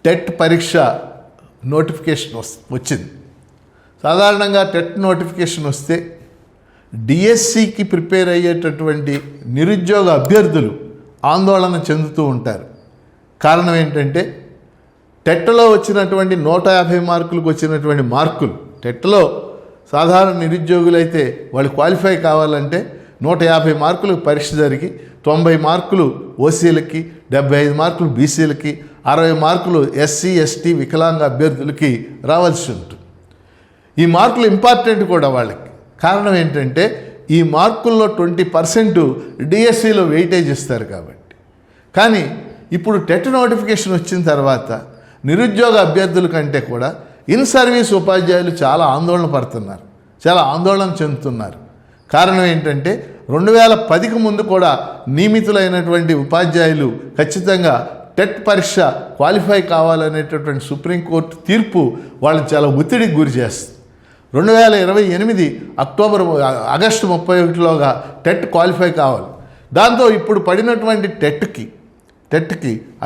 TET పరీక్ష notification వచ్చింది. సాధారణంగా టెట్ నోటిఫికేషన్ వస్తే డిఎస్సికి ప్రిపేర్ అయ్యేటటువంటి నిరుద్యోగ అభ్యర్థులు ఆందోళన చెందుతూ ఉంటారు. కారణం ఏంటంటే టెట్లో వచ్చినటువంటి 150 మార్కులకు వచ్చినటువంటి మార్కులు, టెట్లో సాధారణ నిరుద్యోగులైతే వాళ్ళు క్వాలిఫై కావాలంటే 150 మార్కులకు పరీక్ష జరిగి 90 మార్కులు ఓసీలకి, 75 మార్కులు బీసీలకి, 60 మార్కులు ఎస్సీ ఎస్టీ వికలాంగ అభ్యర్థులకి రావాల్సి ఉంటుంది. ఈ మార్కులు ఇంపార్టెంట్ కూడా వాళ్ళకి. కారణం ఏంటంటే ఈ మార్కుల్లో 20% డిఎస్సిలో వెయిటేజ్ ఇస్తారు కాబట్టి. కానీ ఇప్పుడు టెట్ నోటిఫికేషన్ వచ్చిన తర్వాత నిరుద్యోగ అభ్యర్థుల కంటే కూడా ఇన్ సర్వీస్ ఉపాధ్యాయులు చాలా ఆందోళన పడుతున్నారు, చాలా ఆందోళన చెందుతున్నారు. కారణం ఏంటంటే 2010కి ముందు కూడా నియమితులైనటువంటి ఉపాధ్యాయులు ఖచ్చితంగా టెట్ పరీక్ష క్వాలిఫై కావాలనేటటువంటి సుప్రీంకోర్టు తీర్పు వాళ్ళని చాలా ఒత్తిడికి గురి చేస్తుంది. 2028 ఆగస్టు 31లోగా టెట్ క్వాలిఫై కావాలి. దాంతో ఇప్పుడు పడినటువంటి టెట్కి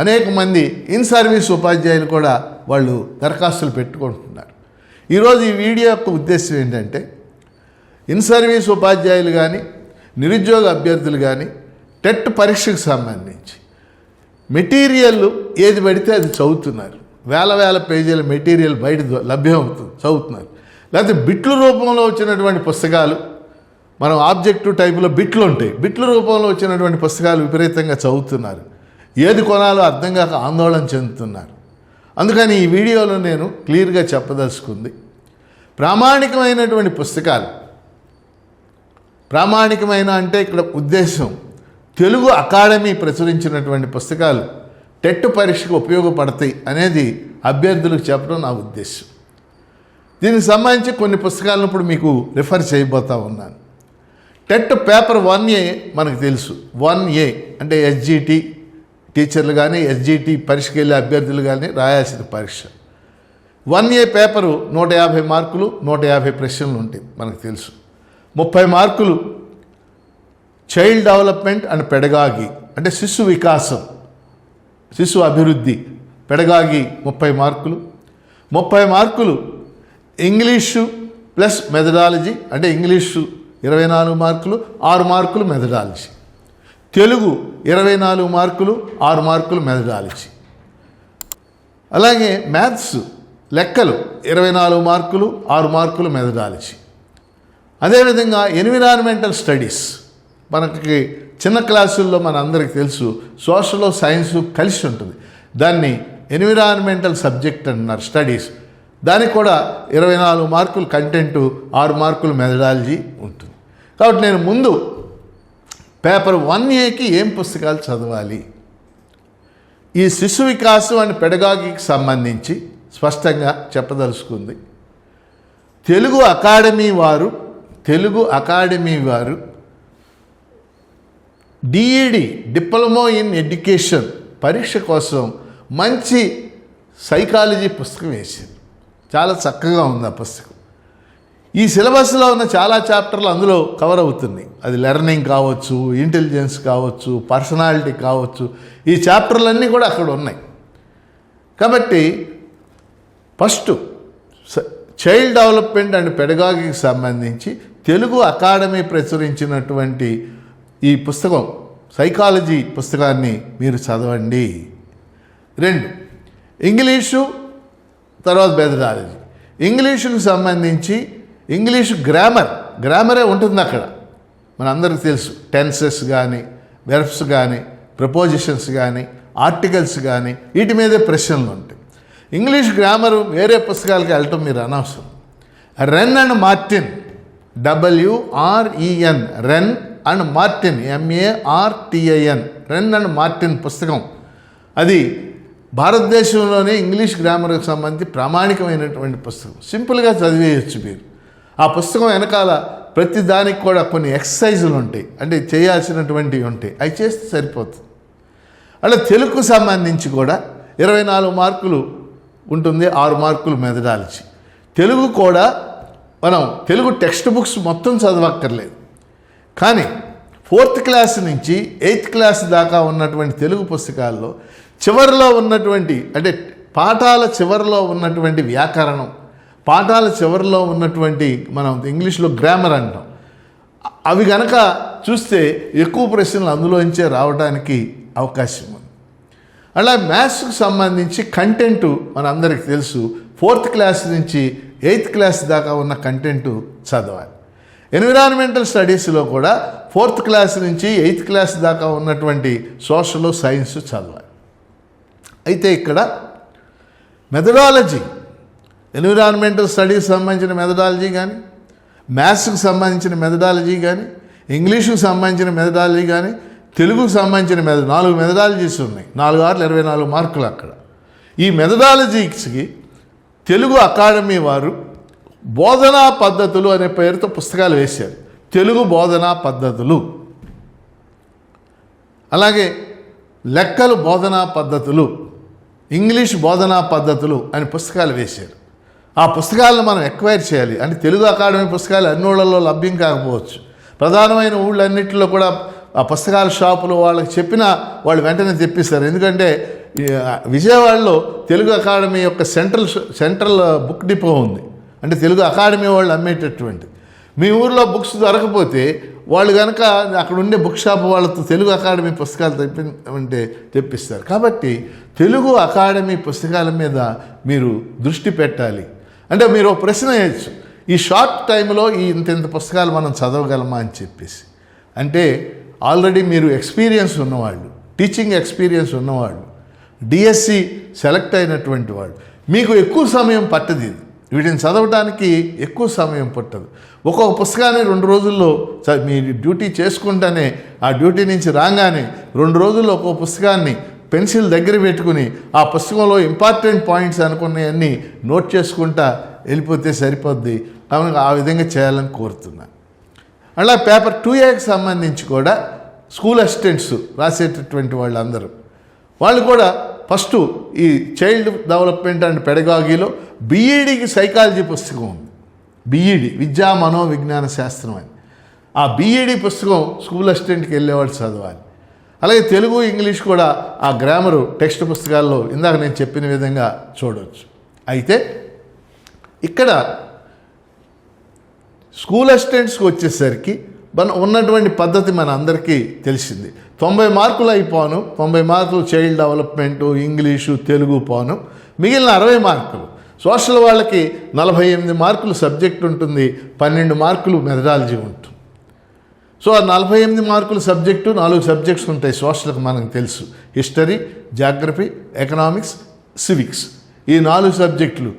అనేక మంది ఇన్ సర్వీస్ ఉపాధ్యాయులు కూడా వాళ్ళు దరఖాస్తులు పెట్టుకుంటున్నారు. ఈరోజు ఈ వీడియో యొక్క ఉద్దేశం ఏంటంటే ఇన్ సర్వీస్ ఉపాధ్యాయులు కానీ నిరుద్యోగ అభ్యర్థులు కానీ టెట్ పరీక్షకు సంబంధించి మెటీరియల్ ఏది పడితే అది చదువుతున్నారు. వేల పేజీల మెటీరియల్ బయట లభ్యమవుతుంది, చదువుతున్నారు. లేకపోతే బిట్ల రూపంలో వచ్చినటువంటి పుస్తకాలు, మనం ఆబ్జెక్టివ్ టైపులో బిట్లు ఉంటాయి, బిట్ల రూపంలో వచ్చినటువంటి పుస్తకాలు విపరీతంగా చదువుతున్నారు. ఏది కొనాలో అర్థం కాక ఆందోళన చెందుతున్నారు. అందుకని ఈ వీడియోలో నేను క్లియర్గా చెప్పదలుచుకుంది, ప్రామాణికమైనటువంటి పుస్తకాలు, ప్రామాణికమైన అంటే ఇక్కడ ఉద్దేశం తెలుగు అకాడమీ ప్రచురించినటువంటి పుస్తకాలు టెట్ పరీక్షకు ఉపయోగపడతాయి అనేది అభ్యర్థులకు చెప్పడం నా ఉద్దేశం. దీనికి సంబంధించి కొన్ని పుస్తకాలను ఇప్పుడు మీకు రిఫర్ చేయబోతా ఉన్నాను. టెట్ పేపర్ 1A మనకు తెలుసు. 1A అంటే ఎస్జిటి టీచర్లు కానీ ఎస్జిటి పరీక్షకి వెళ్ళే అభ్యర్థులు కానీ రాయాల్సిన పరీక్ష. 1A పేపరు 150 మార్కులు, 150 ప్రశ్నలు ఉంటాయి మనకు తెలుసు. 30 మార్కులు చైల్డ్ డెవలప్మెంట్ అండ్ పెడగాగి అంటే శిశు వికాసం, శిశు అభివృద్ధి, పెడగాగి 30 మార్కులు. 30 మార్కులు ఇంగ్లీషు ప్లస్ మెథడాలజీ అంటే ఇంగ్లీషు 24 మార్కులు, 6 మార్కులు మెథడాలజీ. తెలుగు 24 మార్కులు, 6 మార్కులు మెథడాలజీ. అలాగే మ్యాథ్స్ లెక్కలు 24 మార్కులు, 6 మార్కులు మెథడాలజీ. అదేవిధంగా ఎన్విరాన్మెంటల్ స్టడీస్ మనకి చిన్న క్లాసుల్లో మన అందరికీ తెలుసు, సోషల్ సైన్సు కలిసి ఉంటుంది. దాన్ని ఎన్విరాన్మెంటల్ సబ్జెక్ట్ అంటున్నారు, స్టడీస్. దానికి కూడా 24 మార్కులు కంటెంటు, 6 మార్కులు మెథడాలజీ ఉంటుంది. కాబట్టి నేను ముందు పేపర్ 1Aకి ఏం పుస్తకాలు చదవాలి, ఈ శిశు వికాసం అండ్ పెడగాగికి సంబంధించి స్పష్టంగా చెప్పదలుచుకుంది. తెలుగు అకాడమీ వారు డిఈడి డిప్లొమా ఇన్ ఎడ్యుకేషన్ పరీక్ష కోసం మంచి సైకాలజీ పుస్తకం వేసింది. చాలా చక్కగా ఉంది ఆ పుస్తకం. ఈ సిలబస్లో ఉన్న చాలా చాప్టర్లు అందులో కవర్ అవుతున్నాయి. అది లెర్నింగ్ కావచ్చు, ఇంటెలిజెన్స్ కావచ్చు, పర్సనాలిటీ కావచ్చు, ఈ చాప్టర్లన్నీ కూడా అక్కడ ఉన్నాయి. కాబట్టి ఫస్ట్ చైల్డ్ డెవలప్మెంట్ అండ్ పెడగాగికి సంబంధించి తెలుగు అకాడమీ ప్రచురించినటువంటి ఈ పుస్తకం, సైకాలజీ పుస్తకాన్ని మీరు చదవండి. 2 ఇంగ్లీషు, తర్వాత మెథడాలజీ. ఇంగ్లీషుకు సంబంధించి ఇంగ్లీషు గ్రామరే ఉంటుంది అక్కడ. మనందరికీ తెలుసు, టెన్సెస్ కానీ, వెర్బ్స్ కానీ, ప్రపోజిషన్స్ కానీ, ఆర్టికల్స్ కానీ, వీటి మీదే ప్రశ్నలు ఉంటాయి. ఇంగ్లీష్ గ్రామరు వేరే పుస్తకాలకి వెళ్ళటం మీరు అనవసరం. రెన్ and Martin, WREN, రెన్ and Martin, MARTIN, రెన్ and Martin పుస్తకం. అది భారతదేశంలోనే ఇంగ్లీష్ గ్రామర్కి సంబంధించి ప్రామాణికమైనటువంటి పుస్తకం. సింపుల్గా చదివేయచ్చు మీరు. ఆ పుస్తకం వెనకాల ప్రతి దానికి కూడా కొన్ని ఎక్సర్సైజులు ఉంటాయి, అంటే చేయాల్సినటువంటివి ఉంటాయి. అవి చేస్తే సరిపోతుంది. అలా తెలుగుకు సంబంధించి కూడా 24 మార్కులు ఉంటుంది, 6 మార్కులు మెథడాలజీ. తెలుగు కూడా మనం తెలుగు టెక్స్ట్ బుక్స్ మొత్తం చదవక్కర్లేదు. కానీ 4th క్లాస్ నుంచి 8th క్లాస్ దాకా ఉన్నటువంటి తెలుగు పుస్తకాల్లో చివరిలో ఉన్నటువంటి, అంటే పాఠాల చివరిలో ఉన్నటువంటి వ్యాకరణం, పాఠాల చివరిలో ఉన్నటువంటి మనం ఇంగ్లీష్లో గ్రామర్ అంటాం, అవి గనక చూస్తే ఎక్కువ ప్రశ్నలు అందులోంచే రావడానికి అవకాశం ఉంది. అలా మ్యాథ్స్కి సంబంధించి కంటెంటు మనందరికీ తెలుసు. 4th క్లాస్ నుంచి 8th క్లాస్ దాకా ఉన్న కంటెంటు చదవాలి. ఎన్విరాన్మెంటల్ స్టడీస్లో కూడా 4th క్లాస్ నుంచి 8th క్లాస్ దాకా ఉన్నటువంటి సోషల్, సైన్స్ చదవాలి. అయితే ఇక్కడ మెథడాలజీ, ఎన్విరాన్మెంటల్ స్టడీస్ సంబంధించిన మెథడాలజీ కానీ, మ్యాథ్స్కి సంబంధించిన మెథడాలజీ కానీ, ఇంగ్లీషుకి సంబంధించిన మెథడాలజీ కానీ, తెలుగుకు సంబంధించిన 4 మెథడాలజీస్ ఉన్నాయి. 4 6 24 మార్కులు అక్కడ. ఈ మెథడాలజీస్కి తెలుగు అకాడమీ వారు బోధనా పద్ధతులు అనే పేరుతో పుస్తకాలు వేశారు. తెలుగు బోధనా పద్ధతులు, అలాగే లెక్కలు బోధనా పద్ధతులు, ఇంగ్లీష్ బోధనా పద్ధతులు అని పుస్తకాలు వేశారు. ఆ పుస్తకాలను మనం ఎక్వైర్ చేయాలి. అంటే తెలుగు అకాడమీ పుస్తకాలు అన్ని ఊళ్ళల్లో లభ్యం కాకపోవచ్చు. ప్రధానమైన ఊళ్ళన్నింటిలో కూడా ఆ పుస్తకాల షాపులు వాళ్ళకి చెప్పినా వాళ్ళు వెంటనే తెప్పిస్తారు. ఎందుకంటే విజయవాడలో తెలుగు అకాడమీ యొక్క సెంట్రల్ బుక్ డిపో ఉంది. అంటే తెలుగు అకాడమీ వాళ్ళు అమ్మేటటువంటి. మీ ఊర్లో బుక్స్ దొరకపోతే వాళ్ళు కనుక అక్కడ ఉండే బుక్ షాప్ వాళ్ళతో తెలుగు అకాడమీ పుస్తకాలు తెప్పిస్తారు. కాబట్టి తెలుగు అకాడమీ పుస్తకాల మీద మీరు దృష్టి పెట్టాలి. అంటే మీరు ఒక ప్రశ్న వేయచ్చు, ఈ షార్ట్ టైంలో ఈ ఇంత పుస్తకాలు మనం చదవగలమా అని చెప్పేసి. అంటే ఆల్రెడీ మీరు ఎక్స్పీరియన్స్ ఉన్నవాళ్ళు, టీచింగ్ ఎక్స్పీరియన్స్ ఉన్నవాళ్ళు, డిఎస్సి సెలెక్ట్ అయినటువంటి వాళ్ళు, మీకు ఎక్కువ సమయం పట్టదు. ఇది వీటిని చదవడానికి ఎక్కువ సమయం పట్టదు. ఒక్కొక్క పుస్తకాన్ని 2 రోజుల్లో మీ డ్యూటీ చేసుకుంటానే, ఆ డ్యూటీ నుంచి రాగానే 2 రోజుల్లో ఒక్కొక్క పుస్తకాన్ని పెన్సిల్ దగ్గర పెట్టుకుని ఆ పుస్తకంలో ఇంపార్టెంట్ పాయింట్స్ అనుకున్నవన్నీ నోట్ చేసుకుంటా వెళ్ళిపోతే సరిపోద్ది. కాబట్టి ఆ విధంగా చేయాలని కోరుతున్నాను. అలా పేపర్ 2Aకి సంబంధించి కూడా స్కూల్ అసిస్టెంట్స్ రాసేటటువంటి వాళ్ళు కూడా ఫస్ట్ ఈ చైల్డ్ డెవలప్మెంట్ అండ్ పెడగాగీలో బీఈడీకి సైకాలజీ పుస్తకం ఉంది. బీఈడీ విద్యా మనోవిజ్ఞాన శాస్త్రం అని. ఆ బీఈడీ పుస్తకం స్కూల్ అసిస్టెంట్కి వెళ్ళేవాళ్ళు చదవాలి. అలాగే తెలుగు, ఇంగ్లీష్ కూడా ఆ గ్రామరు టెక్స్ట్ పుస్తకాల్లో ఇందాక నేను చెప్పిన విధంగా చూడవచ్చు. అయితే ఇక్కడ స్కూల్ అసిస్టెంట్స్కి వచ్చేసరికి ఉన్నటువంటి పద్ధతి మన అందరికీ తెలిసింది. 90 మార్కులు అయిపోను, 90 మార్కులు చైల్డ్ డెవలప్మెంటు, ఇంగ్లీషు, తెలుగు పోను, మిగిలిన 60 మార్కులు. సోషల్ వాళ్ళకి 48 మార్కులు సబ్జెక్ట్ ఉంటుంది, 12 మార్కులు మెథడాలజీ ఉంటుంది. సో ఆ 48 మార్కులు సబ్జెక్టు, 4 సబ్జెక్ట్స్ ఉంటాయి సోషల్కి మనకు తెలుసు. History, geography, economics, civics. ఈ 4 సబ్జెక్టులు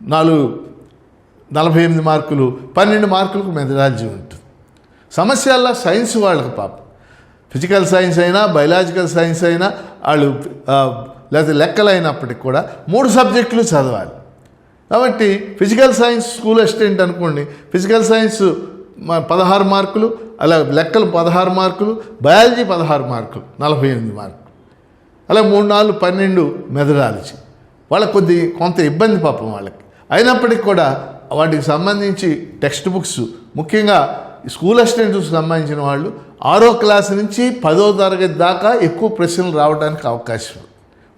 48 మార్కులు, 12 మార్కులకు మెథడాలజీ ఉంటుంది. సమస్యల్లో సైన్స్ వాళ్ళకి పాపం ఫిజికల్ సైన్స్ అయినా, బయలాజికల్ సైన్స్ అయినా, వాళ్ళు లేకపోతే లెక్కలు అయినప్పటికి కూడా 3 సబ్జెక్టులు చదవాలి. కాబట్టి ఫిజికల్ సైన్స్ స్కూల్ అసిస్టెంట్ అనుకోండి, ఫిజికల్ సైన్స్ 16 మార్కులు, అలా లెక్కలు 16 మార్కులు, బయాలజీ 16 మార్కులు, 48 మార్కులు. అలా 3 4 12 మెథడాలజీ. వాళ్ళకి కొంత ఇబ్బంది పాపం వాళ్ళకి. అయినప్పటికీ కూడా వాటికి సంబంధించి టెక్స్ట్ బుక్స్, ముఖ్యంగా స్కూల్ అసిస్టెంట్స్కి సంబంధించిన వాళ్ళు 6వ క్లాస్ నుంచి 10వ తరగతి దాకా ఎక్కువ ప్రశ్నలు రావడానికి అవకాశం ఉంది.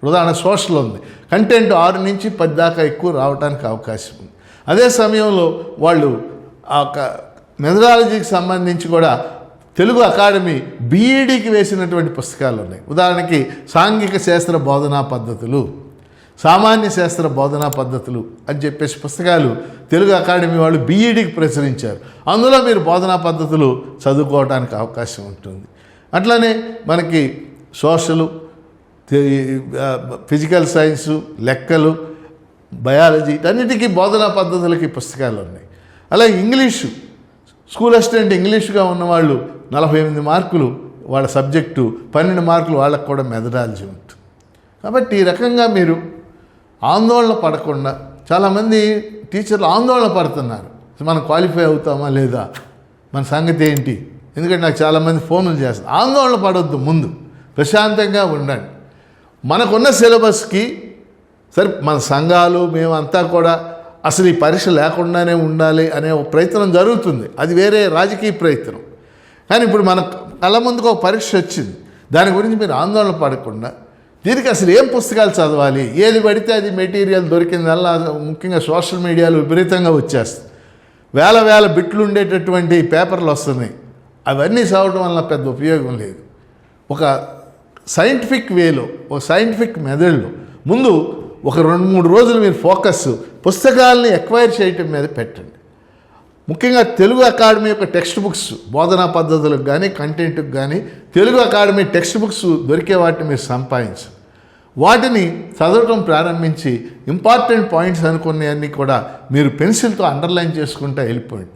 ఉదాహరణ సోషల్ ఉంది, కంటెంట్ 6 నుంచి 10 దాకా ఎక్కువ రావడానికి అవకాశం ఉంది. అదే సమయంలో వాళ్ళు ఆ మెథడాలజీకి సంబంధించి కూడా తెలుగు అకాడమీ బీఈడీకి వేసినటువంటి పుస్తకాలు ఉన్నాయి. ఉదాహరణకి సాంఘిక శాస్త్ర బోధనా పద్ధతులు, సామాన్య శాస్త్ర బోధనా పద్ధతులు అని చెప్పేసి పుస్తకాలు తెలుగు అకాడమీ వాళ్ళు బీఈడీకి ప్రచురించారు. అందులో మీరు బోధనా పద్ధతులు చదువుకోవడానికి అవకాశం ఉంటుంది. అట్లనే మనకి సోషలు, ఫిజికల్ సైన్సు, లెక్కలు, బయాలజీ అన్నిటికీ బోధనా పద్ధతులకి పుస్తకాలు ఉన్నాయి. అలాగే ఇంగ్లీషు, స్కూల్ అసిస్టెంట్ ఇంగ్లీష్గా ఉన్నవాళ్ళు 48 మార్కులు వాళ్ళ సబ్జెక్టు, 12 మార్కులు వాళ్ళకు కూడా మెథడాలజీ ఉంటుంది. కాబట్టి ఈ రకంగా మీరు ఆందోళన పడకుండా, చాలామంది టీచర్లు ఆందోళన పడుతున్నారు, మనం క్వాలిఫై అవుతామా లేదా, మన సంగతి ఏంటి. ఎందుకంటే నాకు చాలామంది ఫోన్లు చేస్తారు. ఆందోళన పడవద్దు, ముందు ప్రశాంతంగా ఉండండి. మనకున్న సిలబస్కి సరే మన సంఘాలు మేమంతా కూడా అసలు ఈ పరీక్ష లేకుండానే ఉండాలి అనే ఒక ప్రయత్నం జరుగుతుంది. అది వేరే రాజకీయ ప్రయత్నం. కానీ ఇప్పుడు మన కళ్ళ ముందుకు ఒక పరీక్ష వచ్చింది, దాని గురించి మీరు ఆందోళన పడకుండా దీనికి అసలు ఏం పుస్తకాలు చదవాలి, ఏది పడితే అది మెటీరియల్ దొరికిందల్లా ముఖ్యంగా సోషల్ మీడియాలో విపరీతంగా వచ్చేస్తుంది. వేల బిట్లు ఉండేటటువంటి పేపర్లు వస్తున్నాయి. అవన్నీ చదవడం వల్ల పెద్ద ఉపయోగం లేదు. ఒక సైంటిఫిక్ వేలో, ఒక సైంటిఫిక్ మెథడ్లో ముందు ఒక 2-3 రోజులు మీరు ఫోకస్ పుస్తకాలని ఎక్వైర్ చేయటం మీద పెట్టండి. ముఖ్యంగా తెలుగు అకాడమీ యొక్క టెక్స్ట్ బుక్స్, బోధనా పద్ధతులకు కానీ కంటెంట్కి కానీ తెలుగు అకాడమీ టెక్స్ట్ బుక్స్ దొరికే వాటిని మీరు సంపాదించండి. వాటిని చదవటం ప్రారంభించి ఇంపార్టెంట్ పాయింట్స్ అనుకునేవన్నీ కూడా మీరు పెన్సిల్తో అండర్లైన్ చేసుకుంటూ వెళ్ళిపోండి.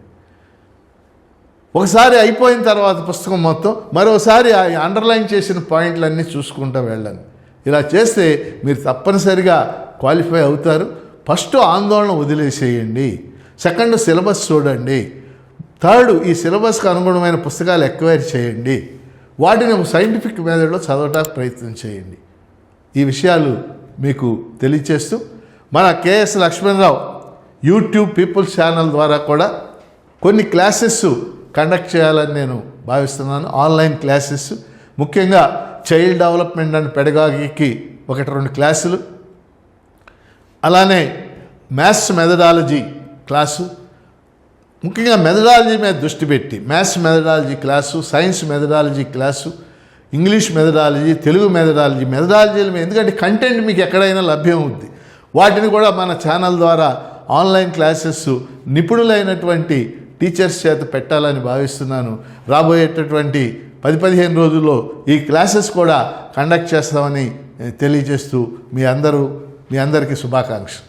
ఒకసారి అయిపోయిన తర్వాత పుస్తకం మొత్తం మరోసారి ఆ అండర్లైన్ చేసిన పాయింట్లన్నీ చూసుకుంటూ వెళ్ళండి. ఇలా చేస్తే మీరు తప్పనిసరిగా క్వాలిఫై అవుతారు. ఫస్ట్ ఆందోళన వదిలేసేయండి. సెకండ్ సిలబస్ చూడండి. థర్డ్ ఈ సిలబస్కి అనుగుణమైన పుస్తకాలు ఎక్వైర్ చేయండి. వాటిని ఒక సైంటిఫిక్ మెథడ్లో చదవడానికి ప్రయత్నం చేయండి. ఈ విషయాలు మీకు తెలియచేస్తూ మన KS Lakshmanarao YouTube peoples channel ద్వారా కూడా కొన్ని క్లాసెస్ కండక్ట్ చేయాలని నేను భావిస్తున్నాను. ఆన్లైన్ క్లాసెస్, ముఖ్యంగా చైల్డ్ డెవలప్మెంట్ అండ్ పెడగాగికి 1-2 క్లాసులు, అలానే మ్యాథ్స్ మెథడాలజీ క్లాసు, ముఖ్యంగా మెథడాలజీ మీద దృష్టి పెట్టి maths methodology class, science methodology class, English methodology, Telugu methodology మీద, ఎందుకంటే కంటెంట్ మీకు ఎక్కడైనా లభ్యం అవుద్ది. వాటిని కూడా మన ఛానల్ ద్వారా ఆన్లైన్ క్లాసెస్ నిపుణులైనటువంటి టీచర్స్ చేత పెట్టాలని భావిస్తున్నాను. రాబోయేటటువంటి 10-15 రోజుల్లో ఈ క్లాసెస్ కూడా కండక్ట్ చేస్తామని తెలియజేస్తూ మీ అందరికీ శుభాకాంక్షలు.